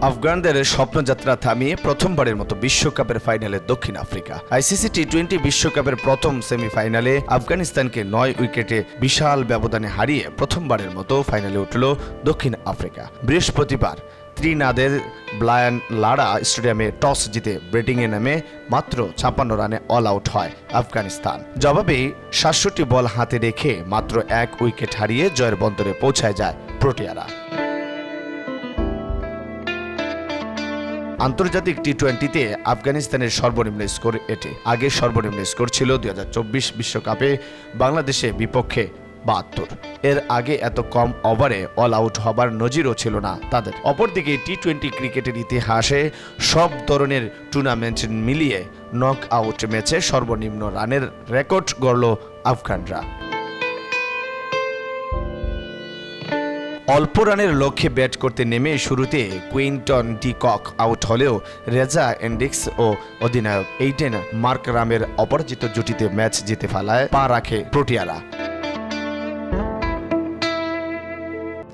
আফগানদের স্বপ্নযাত্রা থামিয়ে প্রথমবারের মতো বিশ্বকাপের ফাইনালে দক্ষিণ আফ্রিকা। আইসিসি টি-20 বিশ্বকাপের প্রথম সেমিফাইনালে আফগানিস্তানকে 9 উইকেটে বিশাল ব্যবধানে হারিয়ে প্রথমবারের মতো ফাইনালে উঠল দক্ষিণ আফ্রিকা। বৃহস্পতিবার ত্রিনাদের ব্লায়ান লারা স্টেডিয়ামে টস জিতে ব্যাটিংয়ে নেমে মাত্র 56 রানে অল আউট হয় আফগানিস্তান। জবাবে 67 বল হাতে রেখে মাত্র 1 উইকেট হারিয়ে জয়ের বন্দরে পৌঁছায় যায় প্রোটিয়ারা। আন্তর্জাতিক টি-20তে আফগানিস্তানের সর্বনিম্ন স্কোর এটি। আগে সর্বনিম্ন স্কোর ছিল 2024 বিশ্বকাপে বাংলাদেশের বিপক্ষে 72। এর আগে এত কম ওভারে অল আউট হবার নজিরও ছিল না তাদের। অপরদিকে টি-20 ক্রিকেটের ইতিহাসে সব ধরনের টুর্নামেন্ট মিলিয়ে নক আউট ম্যাচে সর্বনিম্ন রানের রেকর্ড গড়ল আফগানরা। অল্প রানের লক্ষ্যে ব্যাট করতে নেমে শুরুতে কুইন্টন ডি কক আউট হলেও রেজা এন্ডিক্স ও অধিনায়ক এইডেন মার্করামের অপরাজিত জুটিতে ম্যাচ জিতে ফেলায় পা রাখে প্রোটিয়ারা।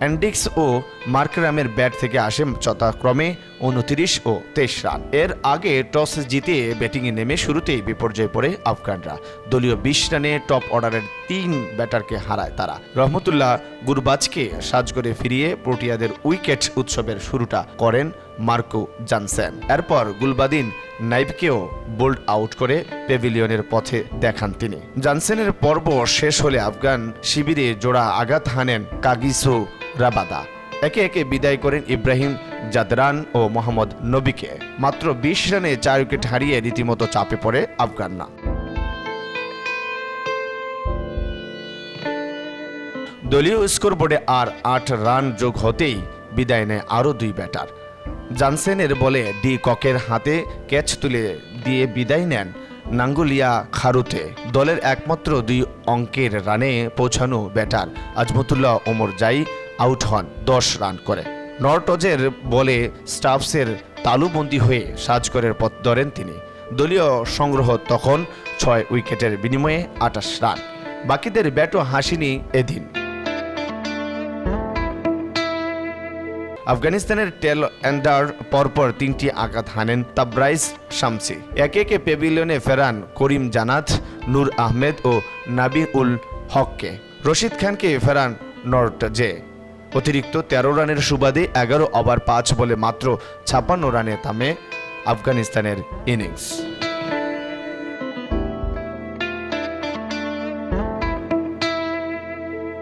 এন্ডিক্স ও মার্করামের ব্যাট থেকে আসে যথাক্রমে 29 ও 23 রান। এর আগে টস জিতে ব্যাটিংয়ে নেমে শুরুতেই বিপর্যয়ে পড়ে আফগানরা। দলীয় 20 রানে টপ অর্ডারের 3 ব্যাটারকে হারায় তারা। রহমতুল্লাহ গুরবাজকে সাজ করে ফিরিয়ে প্রোটিয়াদের উইকেট উৎসবের শুরুটা করেন মার্কো জানসেন। এরপর গুলবাদিন নাইবকেও বোল্ড আউট করে প্যাভিলিয়নের পথে দেখান তিনি। জানসেনের পর্ব শেষ হলে আফগান শিবিরে জোড়া আঘাত হানেন কাগিসো রাবাদা। একে একে বিদায় করেন ইব্রাহিম জাদরান ও মোহাম্মদ নবীকে। মাত্র 20 রানে 4 উইকেট হারিয়ে রীতিমতো চাপে পড়ে আফগানরা। দলীয় স্কোরবোর্ডে আর 8 রান যোগ হতেই বিদায় নেয় আরও 2 ব্যাটার। জানসেনের বলে ডি ককের হাতে ক্যাচ তুলে দিয়ে বিদায় নেন নাঙ্গুলিয়া খারুতে। দলের একমাত্র 2 অঙ্কের রানে পৌঁছানো ব্যাটার আজমতুল্লাহ ওমর জাই আউট হন 10 রান করে। নর্টজের বলে স্টাফসের তালুবন্দি হয়ে সাজগরের পথ ধরেন তিনি। দলীয় সংগ্রহ তখন 6 উইকেটের বিনিময়ে 28 রান। বাকিদের ব্যাটও হাসিনি এদিন। আফগানিস্তানের টেল এন্ডার পরপর 3টি আঘাত হানেন তাবরাইজ শামসি। একে একে প্যাভিলিয়নে ফেরান করিম জানাত, নূর আহমেদ ও নাবি উল হককে। রশিদ খানকে ফেরান নর্টজে। অতিরিক্ত 13 রানের সুবাদে 11 ওভার 5 বলে মাত্র 56 রানে থামে আফগানিস্তানের ইনিংস।